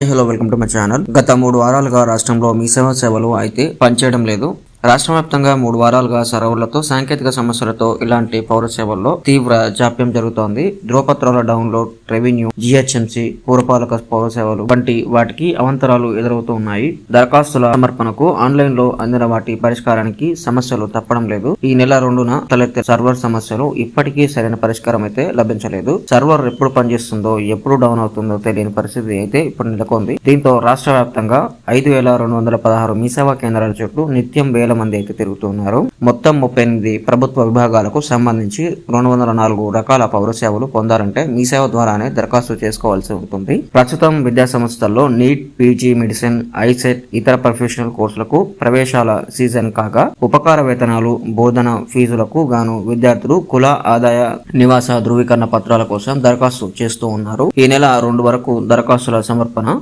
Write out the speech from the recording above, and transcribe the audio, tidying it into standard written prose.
Hello, welcome to my channel. గత 3 వారాలుగా రాష్ట్రంలో మీ సేవలు అయితే పనిచేయడం లేదు. రాష్ట్ర వ్యాప్తంగా 3 వారాలుగా సర్వర్లతో సాంకేతిక సమస్యలతో ఇలాంటి పౌర సేవల్లో తీవ్ర జాప్యం జరుగుతోంది. ధ్రువపత్రాల డౌన్లోడ్, రెవెన్యూ, జీహెచ్ఎంసీ, పురపాలక పౌర సేవలు వంటి వాటికి అవాంతరాలు ఎదురవుతూ ఉన్నాయి. దరఖాస్తుల సమర్పణకు ఆన్లైన్ లో అందిన వాటి పరిష్కారానికి సమస్యలు తప్పడం లేదు. ఈ నెల 2న తలెత్తే సర్వర్ సమస్యలు ఇప్పటికీ సరైన పరిష్కారం అయితే లభించలేదు. సర్వర్ ఎప్పుడు పనిచేస్తుందో, ఎప్పుడు డౌన్ అవుతుందో తెలియని పరిస్థితి అయితే ఇప్పుడు నెలకొంది. దీంతో రాష్ట్ర వ్యాప్తంగా 5216 మీ సేవా కేంద్రాల చుట్టూ నిత్యం వేల మంది అయితే తిరుగుతున్నారు. మొత్తం 38 ప్రభుత్వ విభాగాలకు సంబంధించి 204 రకాల పౌర సేవలు పొందాలంటే మీ సేవ ద్వారానే దరఖాస్తు చేసుకోవాల్సి ఉంటుంది. ప్రస్తుతం విద్యా సంస్థల్లో నీట్, పీజీ, మెడిసిన్, ఐసెట్, ఇతర ప్రొఫెషనల్ కోర్సులకు ప్రవేశాల సీజన్ కాగా ఉపకార వేతనాలు, బోధన ఫీజులకు గాను విద్యార్థులు కుల, ఆదాయ, నివాస ధృవీకరణ పత్రాల కోసం దరఖాస్తు చేస్తూ ఉన్నారు. ఈ నెల 2 వరకు దరఖాస్తుల సమర్పణ